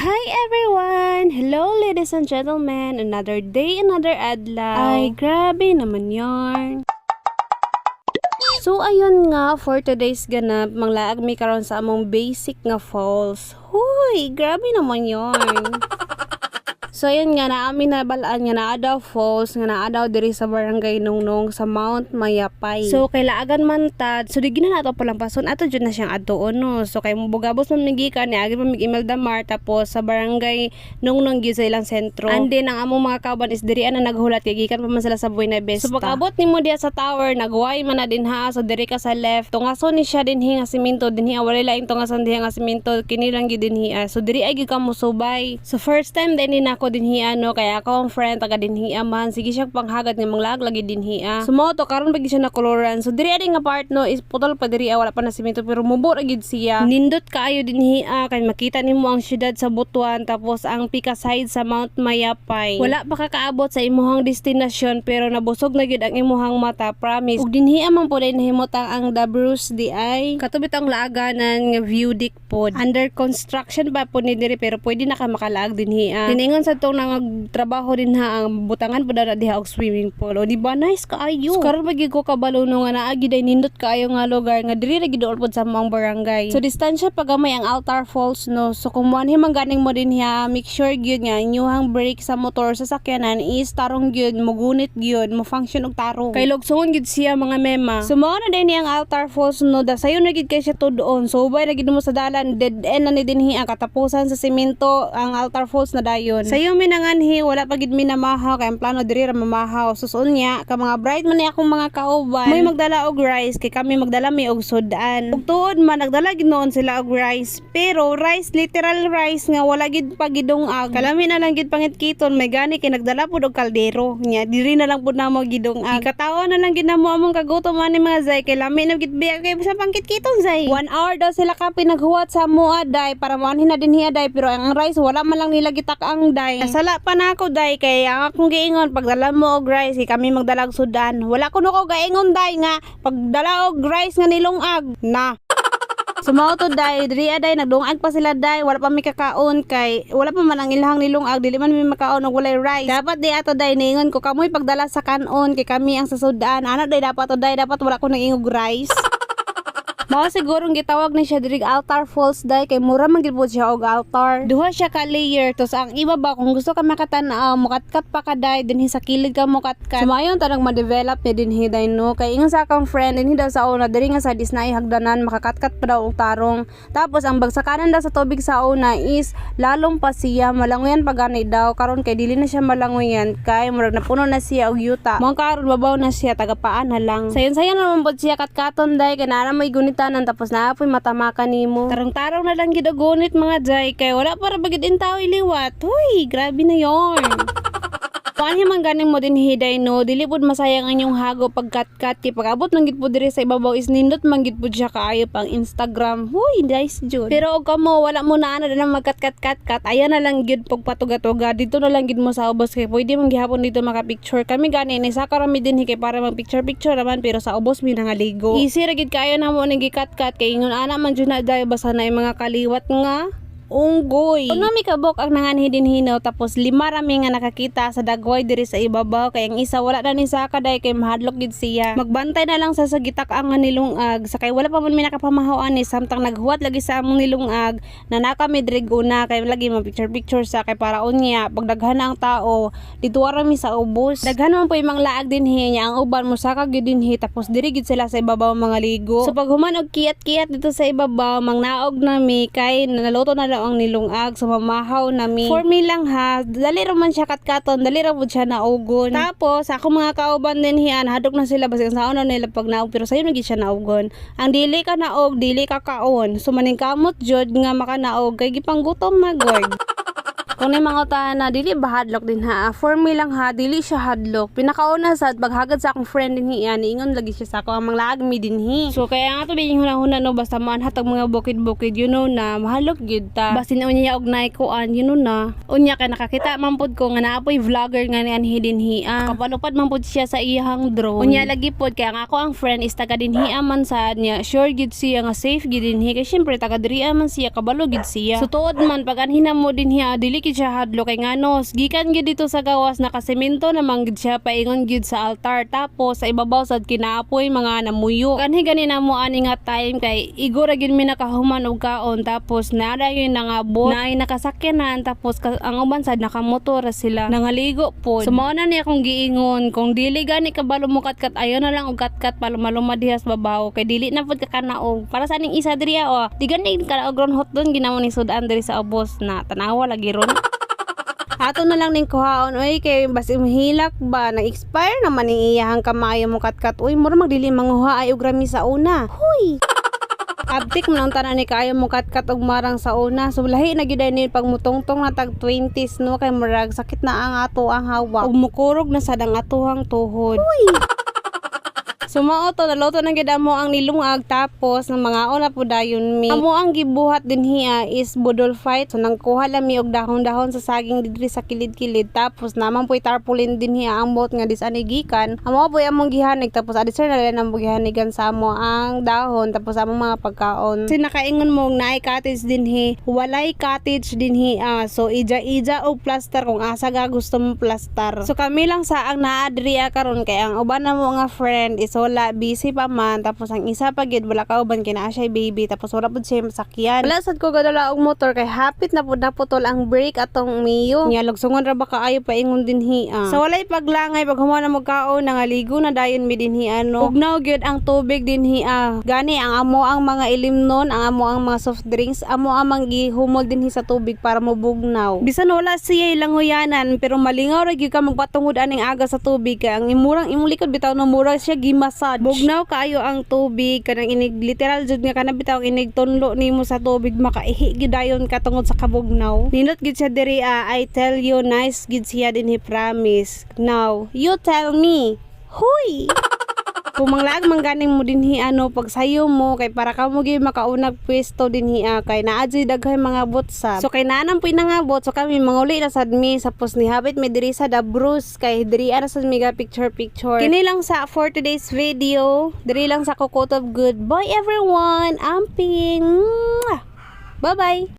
Hi everyone! Hello ladies and gentlemen! Another day, another adlaw. Ay, grabe naman yarn. So ayun nga, for today's ganap, manglaag mi karon sa among basic nga falls. Huy, grabe naman yarn. So ayun nga, naamin na balaan nga naa daw falls, nga naa daw diri sa barangay Nungnong sa Mount Mayapay. So kay laagan man tad, so di gina nato palampason, ato jud na siyang adtoon no. So kay mubugabos man migikan, ni agi pa mig Imelda Mar, tapos sa barangay Nungnong gyud sa ilang sentro. And then ang among mga kauban is diri na naghulat kay gikan pa man sila sa Buena Vista. So pag-abot nimo diha sa tower, nagway man na din ha, so diri ka sa left. Tungason ni siya dinhi nga semento, dinhi wala laing tungason diha nga semento, kini lang gyud dinhi. So diri ay gyud ka musubay. So first time din nako dinhi ano, kaya ako ang friend taga dinhi man, sige siya panghagad nga manglag lagi dinhi. Sumoto karon bagi siya na koloran. So diri ay nga part no is putol pa diri wala pa na semento pero mubo ra gid siya. Nindot kaayo dinhi kay makita nimo ang syudad sa Butuan tapos ang pika side sa Mount Mayapay. Wala pa kakaabot sa imuhang destinasyon pero nabusog na gyud ang imuhang mata, promise. Ug dinhi man pud ay nahimutang ang The Bruce di ay katubit ang laaganan nga view deck pod. Under construction pa pud ni diri pero pwede na ka makalaag dinhi. Tiningon sa tong nagtrabaho din ha, ang butangan po na diha og swimming pool. O di ba nice kaayo. So karon pag ko kabalo no nga naa gid ay nindot kaayo nga lugar nga diri ra gid pod sa mga barangay. So distansya pagamay ang Altar Falls no. So kung man himang ganing mo din ha, make sure gyud nga inyuhang brake sa motor sa sakyanan is tarong gyud, mugunit gyud, mo function og tarong. Kay lugsungon gyud siya mga mema. So mao na din ang Altar Falls no, da sayo na gid kay siya tudoon. So ubay na gid mo sa dalan, dead end na ni dinhi ang katapusan sa semento ang Altar Falls na dayon. Sayo mi nanganhi wala pa gid mi namahaw kay ang plano diri ra mamahaw. Susun niya ka mga bright man ni akong mga kauban. May magdala og rice kay kami magdala mi og sudan. Ug tuod man nagdala gid noon sila og rice, pero rice literal rice nga wala gid pa gidungag. Kalami na lang gid pangit-kiton, may gani kay nagdala pud og kaldero. Nya diri na lang pud namo gidungag. Katawa na lang gid namo among kagutom ani mga zay kay lami na gid biya kay sa pangkit-kiton zay. 1 hour daw sila ka pinaghuwat sa mua day para manhin na din hiya day, pero ang rice wala man lang nila gitak ang day. Sala pa na ako day kay ang akong giingon pagdala mo og rice kami magdalag sudan. Wala ko ko gaingon day nga pagdala og rice nga nilungag na. Sumaw to day, diri aday nagdungag pa sila day, wala pa mi kakaon kay wala pa man ang ilahang nilungag, dili man mi makaon og walay rice. Dapat di ato day niingon ko kamoy pagdala sa kanon kay kami ang sa sudan. Ana day dapat to day, dapat wala ko nang ingog rice. Mao sigurong gitawag ni siya diri Altar Falls day kay mura man gid siya og altar. Duha siya ka layer, tos ang iba ba kung gusto ka makatan-aw mukatkat pa ka day dinhi sa kilid ka mukatkat. Sumayon tanang ma-develop ni dinhi day no, kay ingon sa akong friend dinhi daw sa una diri nga sa Disney hagdanan makakatkat pa daw og tarong. Tapos ang bagsakanan daw sa tubig sa una is lalong pa siya malangoyan pa gani daw, karon kay dili na siya malangoyan kay murag napuno na siya og yuta. Mo karon babaw na siya tagapaan na lang. Sayon-sayon naman pud siya katkaton day kay naa may gunit tanan tapos naapoy matamakan nimo. Tarong-tarong na lang gid og gunit mga jay kay wala para bagid intaw iliwat. Hoy, grabe na yon. Kuan man ganing mo din hiday no, dili pud masayang ang inyong hago pagkatkat kay pag-abot man gid pud diri sa ibabaw is nindot man gid pud siya kaayo pang Instagram. Hoy, nice jud. Pero og kamo wala mo na ana na magkatkat-katkat, ayan na lang gid pag patuga-tuga dito na lang gid mo sa ubos kay pwede man gihapon dito maka-picture. Kami gani ni sa karami din kay para mag picture naman pero sa ubos mi nangaligo. Easy ra gid kaayo na mo ning gikatkat kay ingon ana man jud na day basa na mga kaliwat nga unggoy. Kung nami kabok ang nanganhi din hinaw tapos 5 rami nga nakakita sa dagway diri sa ibabaw kay ang isa wala na ni sa kaday kay mahadlok gid siya. Magbantay na lang sa gitak ang nilungag sakay wala pa man mi nakapamahaw ani samtang naghuwat lagi sa among nilungag na naka mi diri una kay lagi man picture sa kay para unya pag daghan na ang tao dito ra mi sa ubos. Daghan man po imong laag din niya ang uban mo saka gid dinhi tapos diri gid sila sa ibabaw mga ligo. So pag human og kiyat-kiyat dito sa ibabaw mangnaog na mi kay naluto na ang nilungag so mamahaw nami. For me lang ha, dali ra man siya katkaton, dali ra pud siya naugon. Tapos ako mga kauban din hiyan hadok na sila basta sa una nila pag naog pero sayo nagid siya naugon. Ang dili ka naog, dili ka kaon. So maningkamot jud nga makanaog kay gipanggutom na gord. Kung ni mga utahan na dili ba hadlok din ha. For me lang ha, dili siya hadlok. Pinakauna sa paghagad sa akong friend din hiya, niingon lagi siya sa ako ang manglaag mi din hi. So kaya nga to din hunahuna no basta man hatag mga bukid-bukid na mahalok gyud ta. Basin unya og naikuan na. Unya kay nakakita man pud ko nga naapoy vlogger nga ni anhi din hiya. Kapalupad man pud siya sa iyang drone. Unya lagi pud kaya nga ako ang friend is taga din hiya man sad niya. Sure gid siya nga safe gid din hi kay syempre taga diri man siya kabalo gid siya. So tuod man pag anhin mo din hiya dili gid siya hadlok kay nganos gikan gid dito sa gawas nakasemento namang gid siya paingon gid sa altar tapos sa ibabaw sad kinaapoy mga namuyo. Kanhi gani na mo ani nga time kay igura gid mi nakahuman og kaon tapos naara yun nangabot na ay nakasakyanan tapos ang uban sad nakamotor sila nangaligo po. So mao na niya akong giingon kung dili gani kabalo mo katkat ayo na lang og katkat palumaluma dihas babaw kay dili na pud ka kanaog para sa ning isa diri di gani ka og ron hot don ginamo ni sudan diri sa ubos na tanawa lagi ron. Ato na lang ning kuhaon oy kay basi mahilak ba nag-expire naman ni iyahang kamayo mo katkat uy mura magdili manguha ay og rami sa una. Huy. Abtik man ang tanan ni kaayo mo katkat og marang sa una. So lahi na gyud ni pagmutongtong na tag 20s no kay murag sakit na ang ato ang hawak. Ug mukurog na sad ang atuhang tuhod. Uy. So mao to naluto na gyud amo ang nilungag tapos ng mga ona po dayon mi. Amo ang gibuhat din hiya is budol fight. So nangkuha lang mi og dahon-dahon sa saging didri sa kilid-kilid tapos naman po'y tarpaulin din hiya ang bot nga disani gikan. Amo po'y among gihanig tapos adi sir na lang ang gihanigan sa amo ang dahon tapos among mga pagkaon. Kasi nakaingon mo naay cottage din hi. Walay cottage din hiya. So ija-ija og plaster kung asa ga gusto mo plaster. So kami lang sa ang naadriya karon kay ang uban na mo nga friend is wala busy pa man tapos ang isa pa gid wala ka uban kina siya baby tapos wala pud siya masakyan. Wala sad ko gadala og motor kay hapit na pud naputol ang brake atong miyo. Nya lugsungon ra ba kaayo paingon din hiya. So walay paglangay pag human na magkaon nangaligo na dayon mi din hiya no. Ug now gyud ang tubig din hiya. Gani ang amo ang mga ilimnon, ang amo ang mga soft drinks, amo ang gihumol din hi sa tubig para mobugnaw. Bisan wala siya ilanguyanan pero malingaw ra gyud ka magpatungod aning aga sa tubig kay ang imong likod bitaw no mura siya massage. Bugnaw kaayo ang tubig kanang inig literal jud nga kana bitaw inig tunlo nimo sa tubig makaihi gid dayon ka tungod sa kabugnaw. Nindot gid siya diri I tell you nice gid siya din he promise. Now, you tell me. Huy. Kung manglaag mangganing mo din hi pagsayo mo kay para ka mo gyud makaunag pwesto din hiya kay naa jud daghay mga botsa. So kay nanang pinangabot so kami manguli na sad mi sapos ni habit mi diri sa the Bruce kay diri ara sad mi ga picture. Kini lang sa for today's video. Diri lang sa Kukutob. Goodbye everyone. Amping. Bye bye.